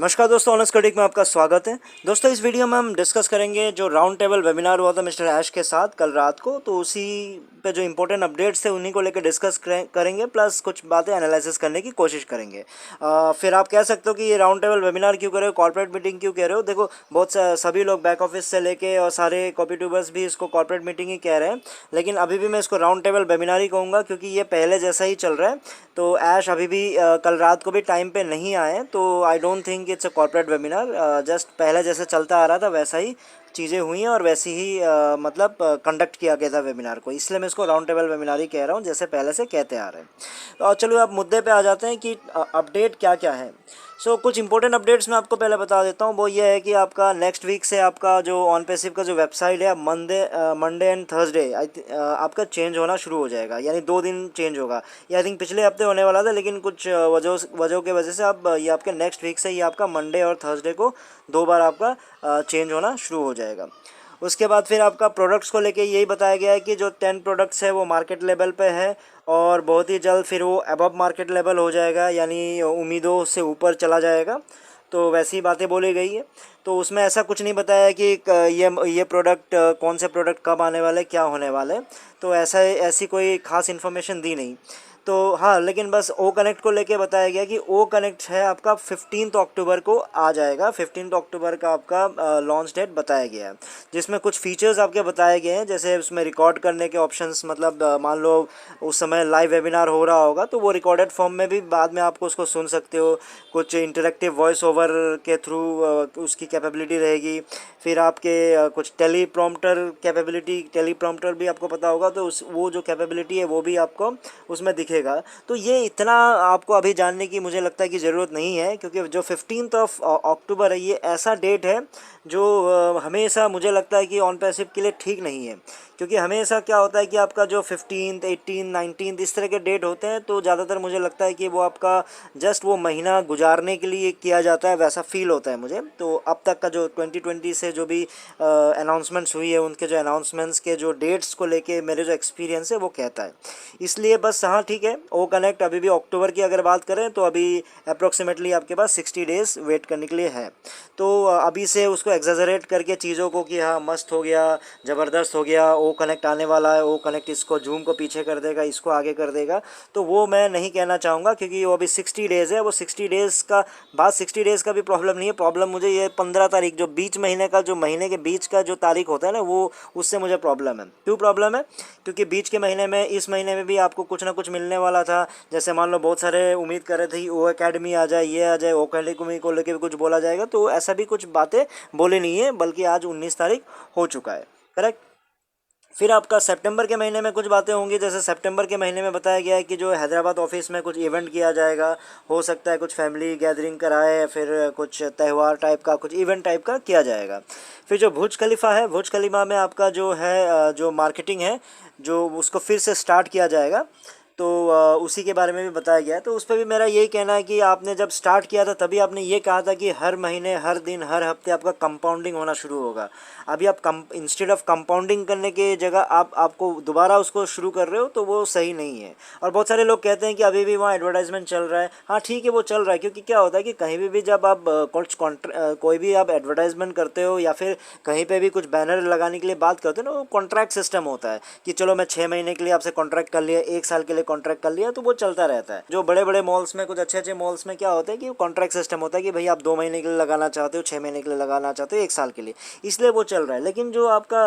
नमस्कार दोस्तों, honours critic में आपका स्वागत है। दोस्तों इस वीडियो में हम डिस्कस करेंगे जो राउंड टेबल वेबिनार हुआ था मिस्टर ऐश के साथ कल रात को, तो उसी पे जो इंपॉर्टेंट अपडेट्स थे उन्हीं को लेकर डिस्कस करेंगे, प्लस कुछ बातें एनालिसिस करने की कोशिश करेंगे। फिर आप कह सकते हो कि ये राउंड टेबल वेबिनार क्यों कर रहे हो, कॉर्पोरेट मीटिंग क्यों कह रहे हो। देखो सभी लोग बैक ऑफिस से लेके और सारे कॉपी ट्यूबर्स भी इसको कॉर्पोरेट मीटिंग ही कह रहे हैं, लेकिन अभी भी मैं इसको राउंड टेबल वेबिनार ही कहूँगा क्योंकि ये पहले जैसा ही चल रहा है। तो ऐश अभी भी कल रात को भी टाइम पे नहीं आए, तो I don't think it's a corporate webinar. Just पहले जैसे चलता आ रहा था वैसा ही चीज़ें हुई हैं और वैसे ही मतलब कंडक्ट किया गया था वेबिनार को, इसलिए मैं इसको राउंड टेबल वेबिनार ही कह रहा हूँ जैसे पहले से कहते आ रहे हैं। तो चलो अब मुद्दे पे आ जाते हैं कि अपडेट क्या क्या है। कुछ इंपॉर्टेंट अपडेट्स मैं आपको पहले बता देता हूँ। वो ये है कि आपका नेक्स्ट वीक से आपका जो ऑन पैसिव का जो वेबसाइट है मंडे एंड थर्सडे आपका चेंज होना शुरू हो जाएगा, यानी 2 दिन चेंज होगा। ये आई थिंक पिछले हफ्ते होने वाला था, लेकिन कुछ वजहों के वजह से अब ये आपके नेक्स्ट वीक से ये आपका मंडे और थर्सडे को 2 बार आपका चेंज होना शुरू हो जाएगा। उसके बाद फिर आपका प्रोडक्ट्स को लेके यही बताया गया है कि जो 10 प्रोडक्ट्स है वो मार्केट लेवल पे है और बहुत ही जल्द फिर वो अबव मार्केट लेवल हो जाएगा, यानी उम्मीदों से ऊपर चला जाएगा। तो वैसी बातें बोली गई है। तो उसमें ऐसा कुछ नहीं बताया कि ये प्रोडक्ट कौन से प्रोडक्ट कब आने वाले, क्या होने वाले। तो ऐसी कोई ख़ास इन्फॉर्मेशन दी नहीं। तो हाँ, लेकिन बस ओ कनेक्ट को लेके बताया गया कि ओ कनेक्ट है आपका 15 अक्टूबर को आ जाएगा। 15 अक्टूबर का आपका लॉन्च डेट बताया गया है, जिसमें कुछ फीचर्स आपके बताए गए हैं। जैसे उसमें रिकॉर्ड करने के ऑप्शंस, मतलब मान लो उस समय लाइव वेबिनार हो रहा होगा तो वो रिकॉर्डेड फॉर्म में भी बाद में आपको उसको सुन सकते हो। कुछ इंटरेक्टिव वॉइस ओवर के थ्रू उसकी कैपेबिलिटी रहेगी। फिर आपके कुछ टेलीप्रॉम्प्टर कैपेबिलिटी, टेलीप्रॉम्प्टर भी आपको पता होगा, तो वो जो कैपेबिलिटी है वो भी आपको उसमें दिखेगा। तो ये इतना आपको अभी जानने की मुझे लगता है कि ज़रूरत नहीं है, क्योंकि जो 15 अक्टूबर है ये ऐसा डेट है जो हमेशा मुझे लगता है कि ऑन पैसिव के लिए ठीक नहीं है। क्योंकि हमेशा क्या होता है कि आपका जो 15, 18, 19 इस तरह के डेट होते हैं, तो ज़्यादातर मुझे लगता है कि वो आपका जस्ट वो महीना गुजारने के लिए किया जाता है, वैसा फील होता है मुझे। तो अब तक का जो 2020 से जो भी अनाउंसमेंट्स हुई है, उनके जो अनाउंसमेंट्स के जो डेट्स को लेके मेरे जो एक्सपीरियंस है वो कहता है। इसलिए बस हाँ ठीक है, ओ कनेक्ट अभी भी अक्टूबर की अगर बात करें तो अभी अप्रोक्सीमेटली आपके पास 60 डेज़ वेट करने के लिए है। तो अभी से उसको एग्जैजरेट करके चीज़ों को कि हाँ मस्त हो गया, ज़बरदस्त हो गया, ओ कनेक्ट आने वाला है, ओ कनेक्ट इसको जूम को पीछे कर देगा, इसको आगे कर देगा, तो वो मैं नहीं कहना चाहूँगा। क्योंकि वो अभी 60 डेज़ है, वो 60 डेज़ का बाद 60 डेज़ का भी प्रॉब्लम नहीं है। प्रॉब्लम मुझे ये 15 तारीख जो बीच महीने का, जो महीने के बीच का जो तारीख होता है ना, वो उससे मुझे प्रॉब्लम है। क्यों प्रॉब्लम है? क्योंकि बीच के महीने में, इस महीने में भी आपको कुछ ना कुछ मिलने वाला था। जैसे मान लो बहुत सारे उम्मीद कर रहे थे ओ एकेडमी आ जाए, ये आ जाए, ओ एकेडमी को लेकर भी कुछ बोला जाएगा, तो ऐसा भी कुछ बातें बोली नहीं है, बल्कि आज 19 तारीख हो चुका है, करेक्ट। फिर आपका सितंबर के महीने में कुछ बातें होंगी। जैसे सितंबर के महीने में बताया गया है कि जो हैदराबाद ऑफिस में कुछ इवेंट किया जाएगा, हो सकता है कुछ फैमिली गैदरिंग कराए या फिर कुछ त्यौहार टाइप का, कुछ इवेंट टाइप का किया जाएगा। फिर जो बुर्ज खलीफा है, बुर्ज खलीफा में आपका जो है जो मार्केटिंग है, जो उसको फिर से स्टार्ट किया जाएगा, तो उसी के बारे में भी बताया गया है। तो उस पर भी मेरा यही कहना है कि आपने जब स्टार्ट किया था तभी आपने ये कहा था कि हर महीने, हर दिन, हर हफ्ते आपका कंपाउंडिंग होना शुरू होगा। अभी आप इंस्टेड ऑफ कंपाउंडिंग करने की जगह आपको दोबारा उसको शुरू कर रहे हो, तो वो सही नहीं है। और बहुत सारे लोग कहते हैं कि अभी भी वहाँ एडवर्टाइजमेंट चल रहा है। हाँ ठीक है, वो चल रहा है, क्योंकि क्या होता है कि कहीं भी जब आप कोई भी आप एडवर्टाइजमेंट करते हो या फिर कहीं पे भी कुछ बैनर लगाने के लिए बात करते हो ना, वो कॉन्ट्रैक्ट सिस्टम होता है कि चलो मैं 6 महीने के लिए आपसे कॉन्ट्रैक्ट कर लिया, 1 साल के लिए कॉन्ट्रैक्ट कर लिया, तो वो चलता रहता है। जो बड़े बड़े मॉल्स में, कुछ अच्छे अच्छे मॉल्स में क्या होता है कि कॉन्ट्रैक्ट सिस्टम होता है कि भाई आप 2 महीने के लिए लगाना चाहते हो, 6 महीने के लिए लगाना चाहते हो, 1 साल के लिए, इसलिए वो चल रहा है। लेकिन जो आपका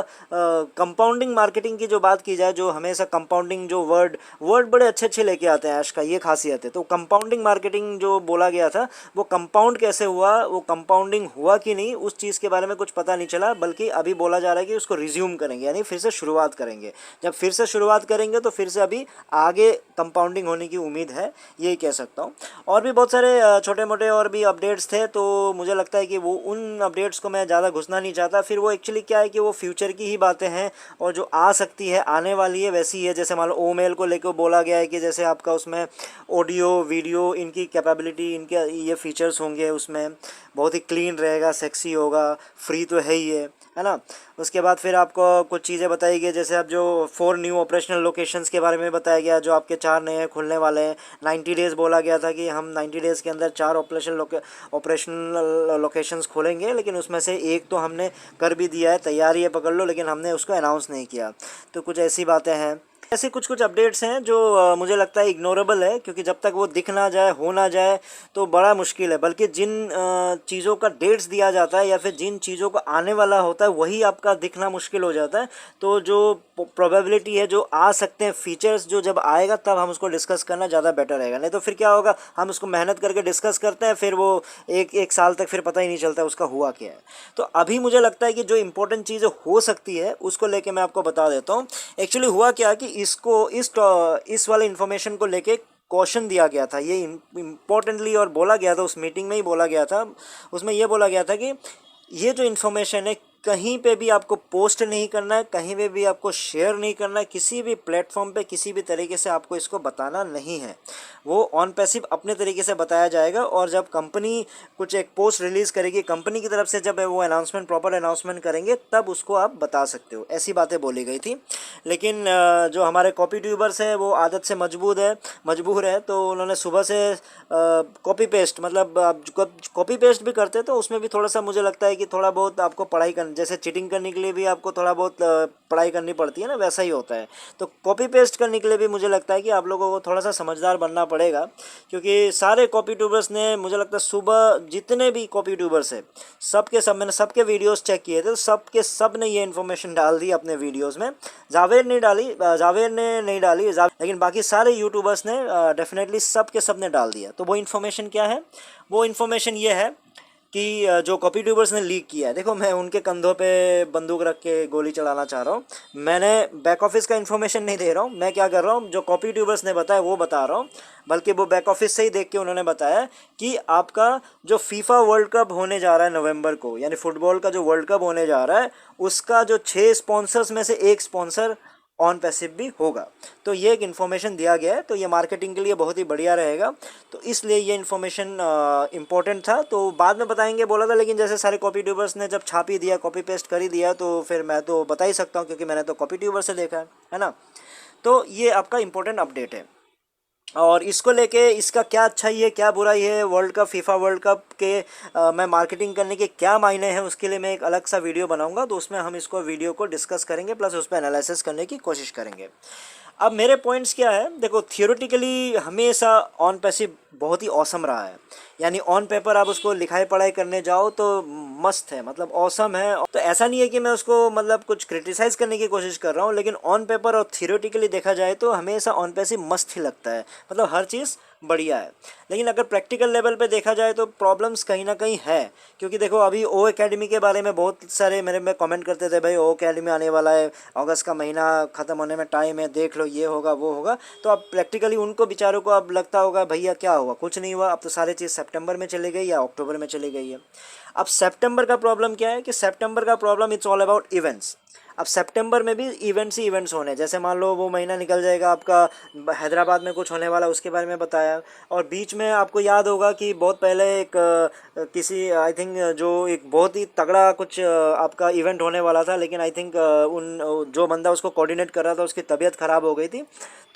कंपाउंडिंग मार्केटिंग की जो बात की जाए, जो हमेशा कंपाउंडिंग जो वर्ड बड़े अच्छे अच्छे लेके आते हैं, ऐश का ये खासियत है। तो कंपाउंडिंग मार्केटिंग जो बोला गया था, वो कंपाउंड कैसे हुआ, वो कंपाउंडिंग हुआ कि नहीं, उस चीज़ के बारे में कुछ पता नहीं चला। बल्कि अभी बोला जा रहा है कि उसको रिज्यूम करेंगे, यानी फिर से शुरुआत करेंगे। जब फिर से शुरुआत करेंगे तो फिर से अभी आगे कंपाउंडिंग होने की उम्मीद है, यही कह सकता हूँ। और भी बहुत सारे छोटे मोटे और भी अपडेट्स थे, तो मुझे लगता है कि वो उन अपडेट्स को मैं ज़्यादा घुसना नहीं चाहता। फिर वो एक्चुअली क्या है कि वो फ्यूचर की ही बातें हैं, और जो आ सकती है, आने वाली है, वैसी है। जैसे मान लो ओ मेल को लेकर बोला गया है कि जैसे आपका उसमें ऑडियो वीडियो इनकी कैपेबिलिटी, इनके ये फीचर्स होंगे, उसमें बहुत ही क्लीन रहेगा, सेक्सी होगा, फ्री तो है ही है ना। उसके बाद फिर आपको कुछ चीज़ें बताई गई, जैसे अब जो 4 न्यू ऑपरेशनल लोकेशंस के बारे में बताया गया, जो आपके 4 नए खुलने वाले हैं। 90 डेज़ बोला गया था कि हम 90 डेज़ के अंदर 4 ऑपरेशनल लोकेशंस खोलेंगे, लेकिन उसमें से एक तो हमने कर भी दिया है, तैयारी है पकड़ लो, लेकिन हमने उसको अनाउंस नहीं किया। तो कुछ ऐसी बातें हैं, ऐसे कुछ कुछ अपडेट्स हैं जो मुझे लगता है इग्नोरेबल है, क्योंकि जब तक वो दिख ना जाए, हो ना जाए, तो बड़ा मुश्किल है। बल्कि जिन चीज़ों का डेट्स दिया जाता है या फिर जिन चीज़ों को आने वाला होता है वही आपका दिखना मुश्किल हो जाता है। तो जो प्रोबेबिलिटी है, जो आ सकते हैं फीचर्स, जो जब आएगा तब हम उसको डिस्कस करना ज़्यादा बेटर रहेगा। नहीं तो फिर क्या होगा, हम उसको मेहनत करके डिस्कस करते हैं, फिर वो एक साल तक फिर पता ही नहीं चलता उसका हुआ क्या है। तो अभी मुझे लगता है कि जो इंपॉर्टेंट चीज़ें हो सकती है उसको लेके मैं आपको बता देता हूँ। एक्चुअली हुआ क्या कि इसको इस वाले इन्फॉर्मेशन को लेके क्वेश्चन दिया गया था, ये इम्पोर्टेंटली, और बोला गया था उस मीटिंग में ही बोला गया था। उसमें ये बोला गया था कि ये जो इन्फॉर्मेशन है कहीं पे भी आपको पोस्ट नहीं करना है, कहीं पे भी आपको शेयर नहीं करना है, किसी भी प्लेटफॉर्म पे किसी भी तरीके से आपको इसको बताना नहीं है। वो ऑन पैसिव अपने तरीके से बताया जाएगा, और जब कंपनी कुछ एक पोस्ट रिलीज़ करेगी कंपनी की तरफ से, जब वो अनाउंसमेंट, प्रॉपर अनाउंसमेंट करेंगे, तब उसको आप बता सकते हो। ऐसी बातें बोली गई थी। लेकिन जो हमारे कॉपी ट्यूबर्स हैं वो आदत से मजबूर है, तो उन्होंने सुबह से कॉपी पेस्ट, मतलब आप कॉपी पेस्ट भी करते तो उसमें भी थोड़ा सा मुझे लगता है कि थोड़ा बहुत आपको पढ़ाई करनी, जैसे चीटिंग करने के लिए भी आपको थोड़ा बहुत पढ़ाई करनी पड़ती है ना, वैसा ही होता है। तो कॉपी पेस्ट करने के लिए भी मुझे लगता है कि आप लोगों को थोड़ा सा समझदार बनना पड़ेगा, क्योंकि सारे कॉपी ट्यूबर्स ने, मुझे लगता है सुबह जितने भी कॉपी ट्यूबर्स है, मैंने सबके वीडियोस चेक किए थे, तो सब ने ये इन्फॉर्मेशन डाल दी अपने वीडियोस में। जावेद ने नहीं डाली, लेकिन बाकी सारे यूट्यूबर्स ने डेफिनेटली सब ने डाल दिया। तो वो इन्फॉर्मेशन क्या है? वो इन्फॉर्मेशन ये है कि जो कॉपी ट्यूबर्स ने लीक किया है, देखो मैं उनके कंधों पे बंदूक रख के गोली चलाना चाह रहा हूँ। मैंने बैक ऑफिस का इन्फॉर्मेशन नहीं दे रहा हूँ, मैं क्या कर रहा हूँ, जो कॉपी ट्यूबर्स ने बताया वो बता रहा हूँ। बल्कि वो बैक ऑफिस से ही देख के उन्होंने बताया कि आपका जो फीफा वर्ल्ड कप होने जा रहा है नवंबर को, यानी फुटबॉल का जो वर्ल्ड कप होने जा रहा है, उसका जो 6 स्पॉन्सर्स में से एक स्पॉन्सर ऑन पैसिव भी होगा। तो ये एक इन्फॉर्मेशन दिया गया है, तो ये मार्केटिंग के लिए बहुत ही बढ़िया रहेगा। तो इसलिए ये इन्फॉर्मेशन इम्पोर्टेंट था, तो बाद में बताएंगे बोला था, लेकिन जैसे सारे कॉपी ट्यूबर्स ने जब छाप ही दिया, कॉपी पेस्ट कर ही दिया, तो फिर मैं तो बता ही सकता हूँ, क्योंकि मैंने तो कॉपी ट्यूबर से देखा है ना। तो ये आपका इम्पोर्टेंट अपडेट है। और इसको लेके इसका क्या अच्छाई है, क्या बुराई है, world cup, FIFA world cup के मैं मार्केटिंग करने के क्या मायने हैं, उसके लिए मैं एक अलग सा वीडियो बनाऊंगा, तो उसमें हम इसको वीडियो को डिस्कस करेंगे, प्लस उस पर एनालिसिस करने की कोशिश करेंगे। अब मेरे पॉइंट्स क्या है, देखो थियोरेटिकली हमेशा ऑन पैसिव बहुत ही ऑसम रहा है, यानी ऑन पेपर आप उसको लिखाई पढ़ाई करने जाओ तो मस्त है, मतलब ऑसम है। तो ऐसा नहीं है कि मैं उसको मतलब कुछ क्रिटिसाइज़ करने की कोशिश कर रहा हूँ, लेकिन ऑन पेपर और थियोरेटिकली देखा जाए तो हमेशा ऑन पैसिव मस्त ही लगता है, मतलब हर चीज़ बढ़िया है। लेकिन अगर प्रैक्टिकल लेवल पे देखा जाए तो प्रॉब्लम्स कहीं ना कहीं है, क्योंकि देखो अभी ओ एकेडमी के बारे में बहुत सारे मेरे में कमेंट करते थे, भाई ओ एकेडमी आने वाला है, अगस्त का महीना ख़त्म होने में टाइम है, देख लो ये होगा वो होगा। तो अब प्रैक्टिकली उनको बेचारों को अब लगता होगा भैया क्या हुआ, कुछ नहीं हुआ, अब तो सारी चीज़ सितंबर में चली गई या अक्टूबर में चली गई है। अब सितंबर का प्रॉब्लम क्या है कि सितंबर का problem it's all about events. अब सितंबर में भी इवेंट्स ही इवेंट्स होने, जैसे मान लो वो महीना निकल जाएगा आपका, हैदराबाद में कुछ होने वाला उसके बारे में बताया, और बीच में आपको याद होगा कि बहुत पहले एक किसी आई थिंक जो एक बहुत ही तगड़ा कुछ आपका इवेंट होने वाला था, लेकिन आई थिंक उन जो बंदा उसको कोऑर्डिनेट कर रहा था उसकी तबीयत ख़राब हो गई थी,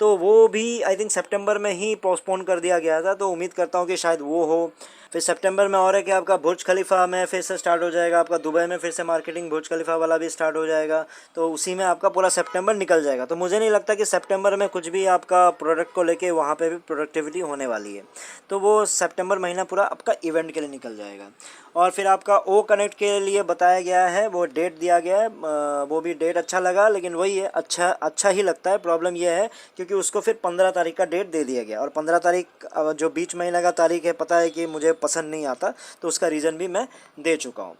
तो वो भी आई थिंक सितंबर में ही पोस्टपोन कर दिया गया था। तो उम्मीद करता हूँ कि शायद वो हो। फिर सितंबर में और है कि आपका बुर्ज खलीफा में फिर से स्टार्ट हो जाएगा, आपका दुबई में फिर से मार्केटिंग बुर्ज खलीफा वाला भी स्टार्ट हो जाएगा, तो उसी में आपका पूरा सितंबर निकल जाएगा। तो मुझे नहीं लगता कि सितंबर में कुछ भी आपका प्रोडक्ट को लेके वहाँ पे भी प्रोडक्टिविटी होने वाली है, तो वो सितंबर महीना पूरा आपका इवेंट के लिए निकल जाएगा। और फिर आपका ओ कनेक्ट के लिए बताया गया है, वो डेट दिया गया है, वो भी डेट अच्छा लगा, लेकिन वही है, अच्छा ही लगता है। प्रॉब्लम ये है क्योंकि उसको फिर 15 तारीख का डेट दे दिया गया, और 15 तारीख जो बीच महीना का तारीख है, पता है कि मुझे पसंद नहीं आता, तो उसका रीज़न भी मैं दे चुका हूँ।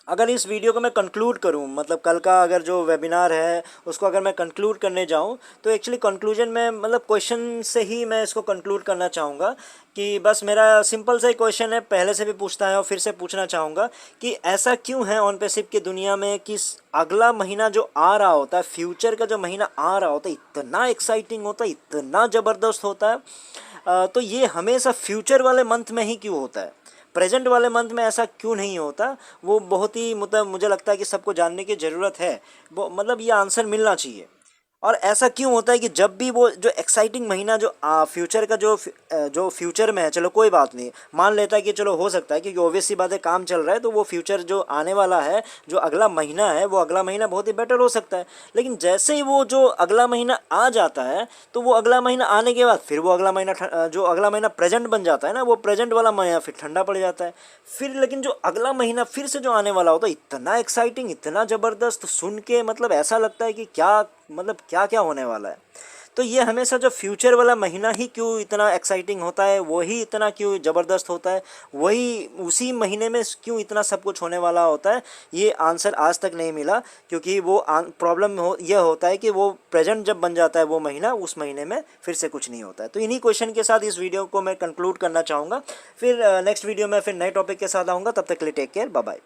अगर इस वीडियो को मैं कंक्लूड करूं, मतलब कल का अगर जो वेबिनार है उसको अगर मैं कंक्लूड करने जाऊं, तो एक्चुअली कंक्लूजन में मतलब क्वेश्चन से ही मैं इसको कंक्लूड करना चाहूँगा कि बस मेरा सिंपल सा ही क्वेश्चन है, पहले से भी पूछता है और फिर से पूछना चाहूँगा कि ऐसा क्यों है ऑन पैसिव की दुनिया में कि अगला महीना जो आ रहा होता है, फ्यूचर का जो महीना आ रहा होता है, इतना एक्साइटिंग होता है, इतना ज़बरदस्त होता है, तो ये हमेशा फ्यूचर वाले मंथ में ही क्यों होता है, प्रेजेंट वाले मंथ में ऐसा क्यों नहीं होता? वो बहुत ही मतलब मुझे लगता है कि सबको जानने की ज़रूरत है, वो मतलब ये आंसर मिलना चाहिए। और ऐसा क्यों होता है कि जब भी वो जो एक्साइटिंग महीना जो फ्यूचर का जो फ्यूचर में है, चलो कोई बात नहीं, मान लेता है कि चलो हो सकता है क्योंकि ऑब्वियस सी बात है काम चल रहा है, तो वो फ्यूचर जो आने वाला है, जो अगला महीना है, वो अगला महीना बहुत ही बेटर हो सकता है। लेकिन जैसे ही वो जो अगला महीना आ जाता है, तो वो अगला महीना आने के बाद फिर वो अगला महीना जो अगला महीना प्रेजेंट बन जाता है ना, वो प्रेजेंट वाला महीना फिर ठंडा पड़ जाता है। फिर लेकिन जो अगला महीना फिर से जो आने वाला होता है, इतना एक्साइटिंग, इतना ज़बरदस्त, सुन के मतलब ऐसा लगता है कि क्या मतलब क्या क्या होने वाला है। तो ये हमेशा जो फ्यूचर वाला महीना ही क्यों इतना एक्साइटिंग होता है, वही इतना क्यों ज़बरदस्त होता है, वही उसी महीने में क्यों इतना सब कुछ होने वाला होता है, ये आंसर आज तक नहीं मिला। क्योंकि वो प्रॉब्लम यह होता है कि वो प्रेजेंट जब बन जाता है वो महीना, उस महीने में फिर से कुछ नहीं होता है। तो इन्हीं क्वेश्चन के साथ इस वीडियो को मैं कंक्लूड करना चाहूँगा। फिर नेक्स्ट वीडियो में फिर नए टॉपिक के साथ आऊँगा। तब तक के लिए टेक केयर, बाय बाय।